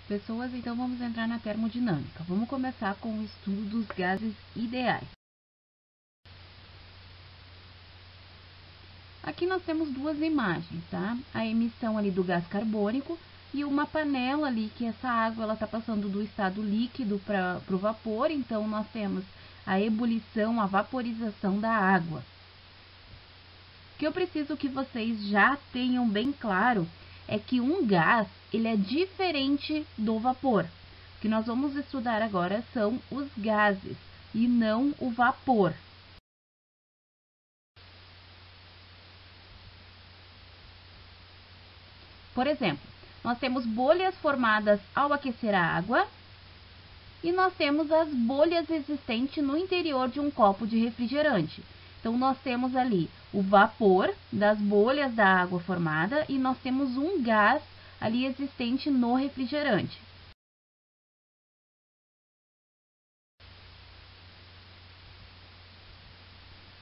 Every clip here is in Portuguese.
Pessoas, então vamos entrar na termodinâmica. Vamos começar com o estudo dos gases ideais. Aqui nós temos duas imagens, tá? A emissão ali do gás carbônico e uma panela ali que essa água ela está passando do estado líquido para o vapor. Então nós temos a ebulição, a vaporização da água. O que eu preciso que vocês já tenham bem claro é que um gás ele é diferente do vapor. O que nós vamos estudar agora são os gases e não o vapor. Por exemplo, nós temos bolhas formadas ao aquecer a água e nós temos as bolhas existentes no interior de um copo de refrigerante. Então, nós temos ali o vapor das bolhas da água formada e nós temos um gás ali existente no refrigerante.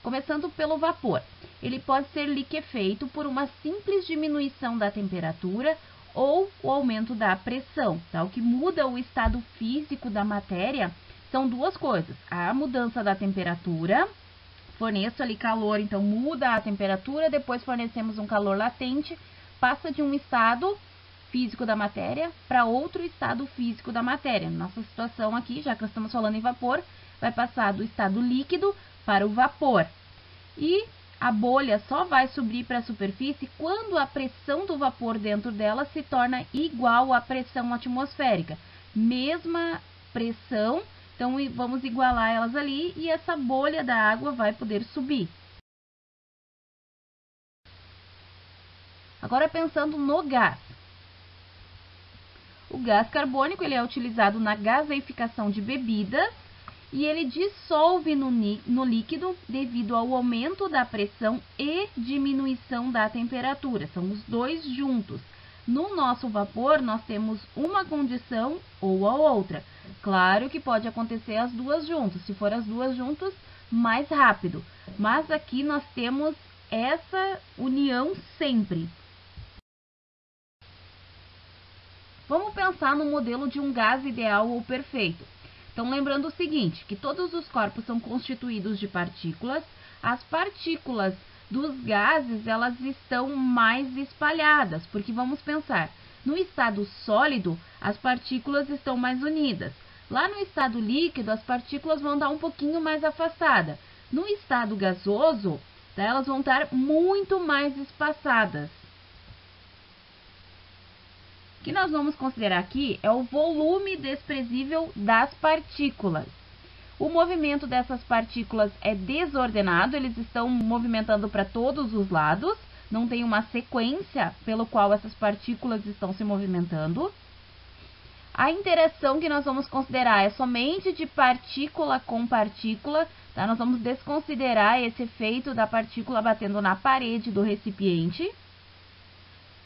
Começando pelo vapor, ele pode ser liquefeito por uma simples diminuição da temperatura ou o aumento da pressão, tá? O que muda o estado físico da matéria são duas coisas: a mudança da temperatura, forneço ali calor, então muda a temperatura, depois fornecemos um calor latente, passa de um estado físico da matéria para outro estado físico da matéria. Nossa situação aqui, já que nós estamos falando em vapor, vai passar do estado líquido para o vapor. E a bolha só vai subir para a superfície quando a pressão do vapor dentro dela se torna igual à pressão atmosférica. Mesma pressão, então vamos igualar elas ali e essa bolha da água vai poder subir. Agora pensando no gás. O gás carbônico ele é utilizado na gaseificação de bebidas e ele dissolve no líquido devido ao aumento da pressão e diminuição da temperatura. São os dois juntos. No nosso vapor, nós temos uma condição ou a outra. Claro que pode acontecer as duas juntas. Se for as duas juntas, mais rápido. Mas aqui nós temos essa união sempre. Vamos pensar no modelo de um gás ideal ou perfeito. Então, lembrando o seguinte, que todos os corpos são constituídos de partículas. As partículas dos gases, elas estão mais espalhadas, porque vamos pensar, no estado sólido, as partículas estão mais unidas. Lá no estado líquido, as partículas vão estar um pouquinho mais afastadas. No estado gasoso, elas vão estar muito mais espaçadas. O que nós vamos considerar aqui é o volume desprezível das partículas. O movimento dessas partículas é desordenado, eles estão movimentando para todos os lados, não tem uma sequência pelo qual essas partículas estão se movimentando. A interação que nós vamos considerar é somente de partícula com partícula, tá? Nós vamos desconsiderar esse efeito da partícula batendo na parede do recipiente.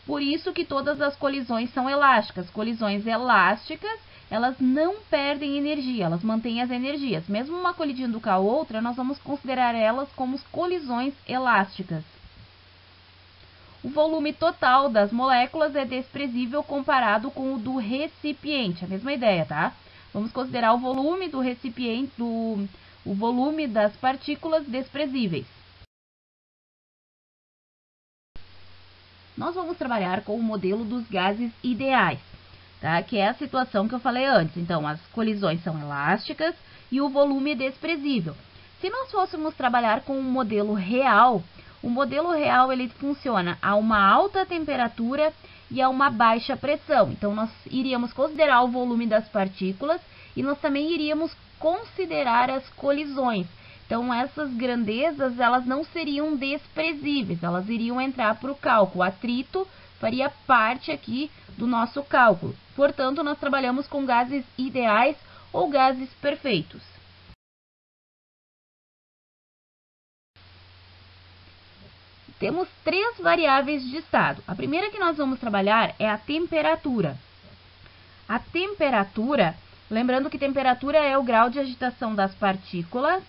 Por isso que todas as colisões são elásticas. Colisões elásticas, elas não perdem energia, elas mantêm as energias. Mesmo uma colidindo com a outra, nós vamos considerar elas como colisões elásticas. O volume total das moléculas é desprezível comparado com o do recipiente. A mesma ideia, tá? Vamos considerar o volume do recipiente, o volume das partículas desprezíveis. Nós vamos trabalhar com o modelo dos gases ideais, tá? Que é a situação que eu falei antes. Então, as colisões são elásticas e o volume é desprezível. Se nós fôssemos trabalhar com um modelo real, o modelo real ele funciona a uma alta temperatura e a uma baixa pressão. Então, nós iríamos considerar o volume das partículas e nós também iríamos considerar as colisões. Então, essas grandezas, elas não seriam desprezíveis, elas iriam entrar para o cálculo. O atrito faria parte aqui do nosso cálculo. Portanto, nós trabalhamos com gases ideais ou gases perfeitos. Temos três variáveis de estado. A primeira que nós vamos trabalhar é a temperatura. A temperatura, lembrando que temperatura é o grau de agitação das partículas,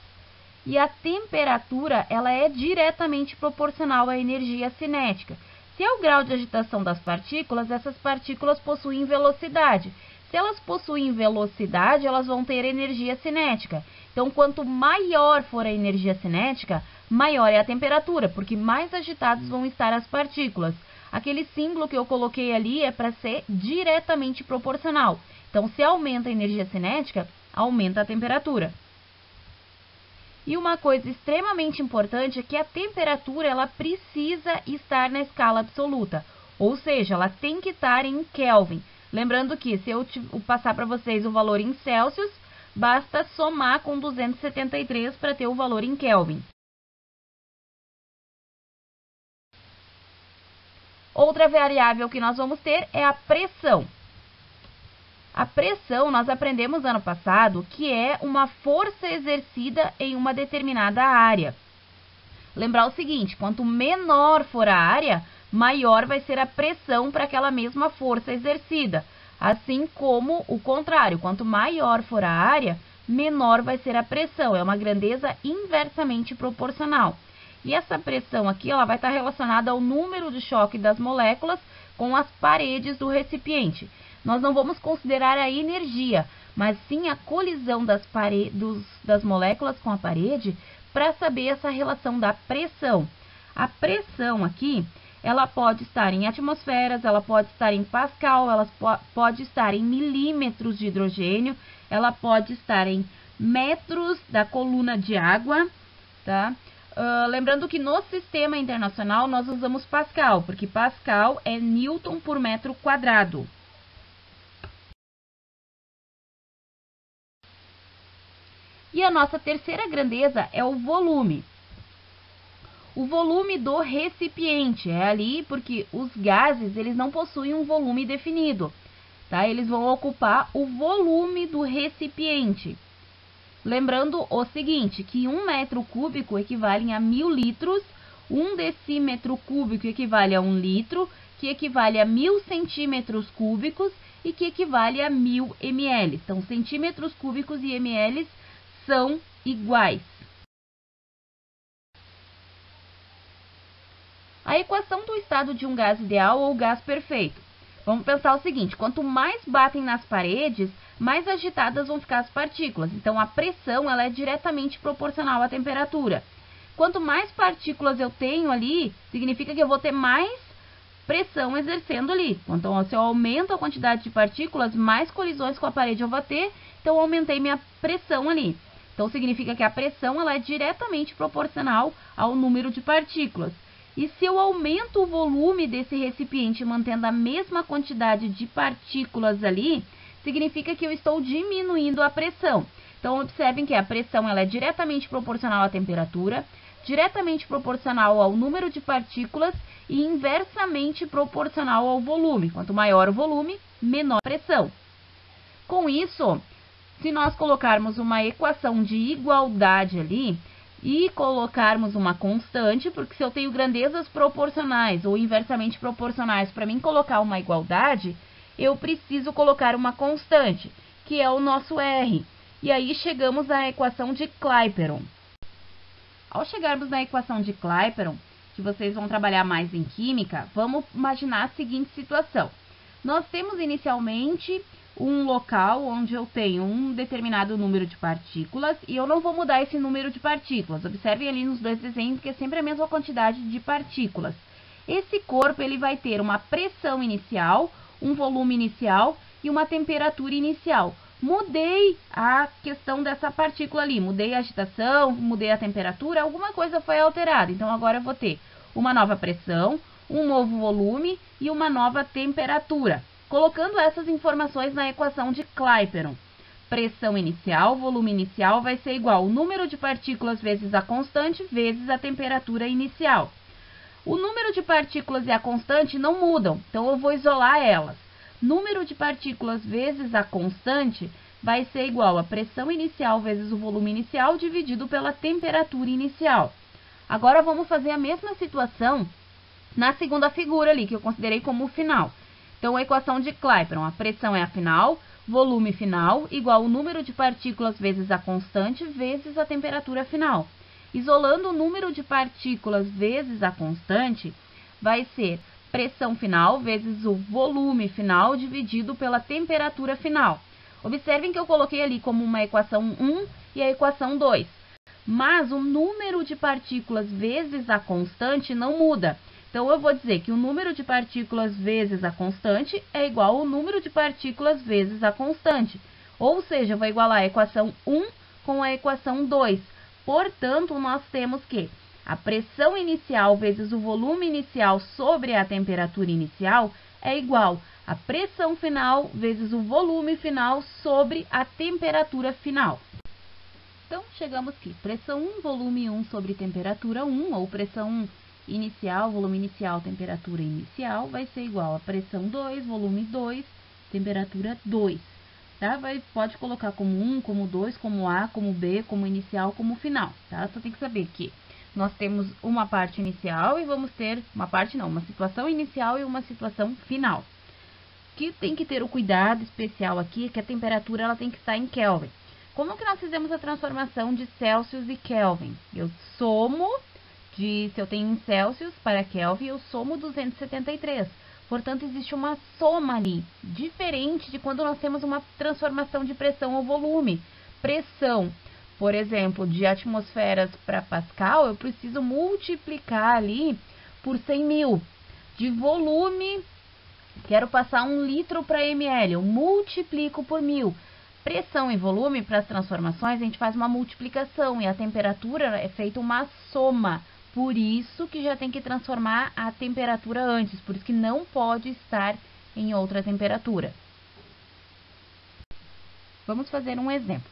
e a temperatura ela é diretamente proporcional à energia cinética. Se é o grau de agitação das partículas, essas partículas possuem velocidade. Se elas possuem velocidade, elas vão ter energia cinética. Então, quanto maior for a energia cinética, maior é a temperatura, porque mais agitadas vão estar as partículas. Aquele símbolo que eu coloquei ali é para ser diretamente proporcional. Então, se aumenta a energia cinética, aumenta a temperatura. E uma coisa extremamente importante é que a temperatura ela precisa estar na escala absoluta, ou seja, ela tem que estar em Kelvin. Lembrando que se eu passar para vocês o valor em Celsius, basta somar com 273 para ter o valor em Kelvin. Outra variável que nós vamos ter é a pressão. A pressão, nós aprendemos ano passado, que é uma força exercida em uma determinada área. Lembrar o seguinte, quanto menor for a área, maior vai ser a pressão para aquela mesma força exercida. Assim como o contrário, quanto maior for a área, menor vai ser a pressão. É uma grandeza inversamente proporcional. E essa pressão aqui, ela vai estar relacionada ao número de choque das moléculas com as paredes do recipiente. Nós não vamos considerar a energia, mas sim a colisão das moléculas com a parede para saber essa relação da pressão. A pressão aqui, ela pode estar em atmosferas, ela pode estar em pascal, ela pode estar em milímetros de hidrogênio, ela pode estar em metros da coluna de água, tá? Lembrando que no sistema internacional nós usamos pascal, porque pascal é Newton por metro quadrado. E a nossa terceira grandeza é o volume. O volume do recipiente é ali porque os gases eles não possuem um volume definido, tá? Eles vão ocupar o volume do recipiente. Lembrando o seguinte, que 1 metro cúbico equivale a 1000 litros, 1 decímetro cúbico equivale a 1 litro, que equivale a 1000 centímetros cúbicos e que equivale a 1000 ml. Então, centímetros cúbicos e ml são iguais. A equação do estado de um gás ideal ou gás perfeito. Vamos pensar o seguinte, quanto mais batem nas paredes, mais agitadas vão ficar as partículas. Então, a pressão ela é diretamente proporcional à temperatura. Quanto mais partículas eu tenho ali, significa que eu vou ter mais pressão exercendo ali. Então, se eu aumento a quantidade de partículas, mais colisões com a parede eu vou ter, então eu aumentei minha pressão ali. Então, significa que a pressão ela é diretamente proporcional ao número de partículas. E se eu aumento o volume desse recipiente mantendo a mesma quantidade de partículas ali, significa que eu estou diminuindo a pressão. Então, observem que a pressão ela é diretamente proporcional à temperatura, diretamente proporcional ao número de partículas e inversamente proporcional ao volume. Quanto maior o volume, menor a pressão. Com isso, se nós colocarmos uma equação de igualdade ali e colocarmos uma constante, porque se eu tenho grandezas proporcionais ou inversamente proporcionais, para mim colocar uma igualdade, eu preciso colocar uma constante, que é o nosso R. E aí chegamos à equação de Clapeyron. Ao chegarmos na equação de Clapeyron, que vocês vão trabalhar mais em química, vamos imaginar a seguinte situação. Nós temos inicialmente um local onde eu tenho um determinado número de partículas e eu não vou mudar esse número de partículas. Observem ali nos dois desenhos que é sempre a mesma quantidade de partículas. Esse corpo ele vai ter uma pressão inicial, um volume inicial e uma temperatura inicial. Mudei a questão dessa partícula ali, mudei a agitação, mudei a temperatura, alguma coisa foi alterada. Então, agora eu vou ter uma nova pressão, um novo volume e uma nova temperatura. Colocando essas informações na equação de Clapeyron. Pressão inicial, volume inicial vai ser igual ao número de partículas vezes a constante vezes a temperatura inicial. O número de partículas e a constante não mudam, então eu vou isolar elas. Número de partículas vezes a constante vai ser igual a pressão inicial vezes o volume inicial dividido pela temperatura inicial. Agora vamos fazer a mesma situação na segunda figura ali, que eu considerei como o final. Então, a equação de Clapeyron, a pressão é a final, volume final, igual ao número de partículas vezes a constante vezes a temperatura final. Isolando o número de partículas vezes a constante, vai ser pressão final vezes o volume final dividido pela temperatura final. Observem que eu coloquei ali como uma equação 1 e a equação 2. Mas o número de partículas vezes a constante não muda. Então, eu vou dizer que o número de partículas vezes a constante é igual ao número de partículas vezes a constante. Ou seja, eu vou igualar a equação 1 com a equação 2. Portanto, nós temos que a pressão inicial vezes o volume inicial sobre a temperatura inicial é igual a pressão final vezes o volume final sobre a temperatura final. Então, chegamos aqui. Pressão 1, volume 1 sobre temperatura 1, ou pressão inicial, volume inicial, temperatura inicial, vai ser igual a pressão 2, volume 2, temperatura 2. Tá? Pode colocar como 1, como 2, como A, como B, como inicial, como final. Tá? Só tem que saber que nós temos uma parte inicial e vamos ter uma situação inicial e uma situação final. Que tem que ter o cuidado especial aqui é que a temperatura ela tem que estar em Kelvin. Como que nós fizemos a transformação de Celsius e Kelvin? Eu somo, se eu tenho em Celsius para Kelvin, eu somo 273. Portanto, existe uma soma ali, diferente de quando nós temos uma transformação de pressão ou volume. Pressão, por exemplo, de atmosferas para Pascal, eu preciso multiplicar ali por 100.000. De volume, quero passar 1 litro para ml, eu multiplico por 1.000. Pressão e volume, para as transformações, a gente faz uma multiplicação e a temperatura é feita uma soma. Por isso que já tem que transformar a temperatura antes, por isso que não pode estar em outra temperatura. Vamos fazer um exemplo.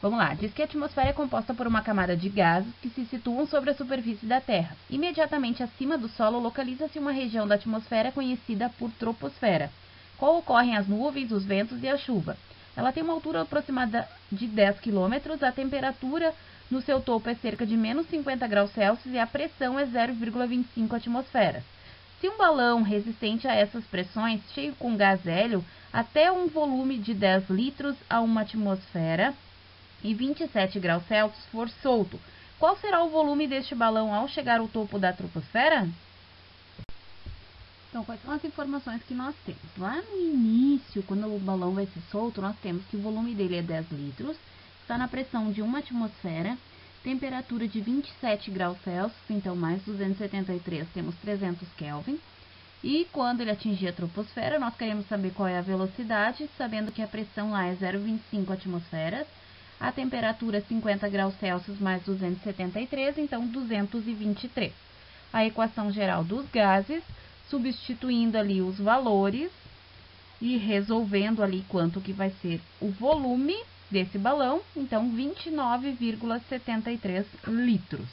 Vamos lá, diz que a atmosfera é composta por uma camada de gases que se situam sobre a superfície da Terra. Imediatamente acima do solo localiza-se uma região da atmosfera conhecida por troposfera, qual ocorrem as nuvens, os ventos e a chuva. Ela tem uma altura aproximada de 10 km, a temperatura no seu topo é cerca de menos 50 graus Celsius e a pressão é 0,25 atmosferas. Se um balão resistente a essas pressões, cheio com gás hélio, até um volume de 10 litros a uma atmosfera e 27 graus Celsius for solto, qual será o volume deste balão ao chegar ao topo da troposfera? Então, quais são as informações que nós temos? Lá no início, quando o balão vai ser solto, nós temos que o volume dele é 10 litros, está na pressão de uma atmosfera, temperatura de 27 graus Celsius, então mais 273, temos 300 Kelvin. E quando ele atingir a troposfera, nós queremos saber qual é a velocidade, sabendo que a pressão lá é 0,25 atmosferas, a temperatura é 50 graus Celsius mais 273, então 223. A equação geral dos gases, substituindo ali os valores e resolvendo ali quanto que vai ser o volume desse balão, então 29,73 litros.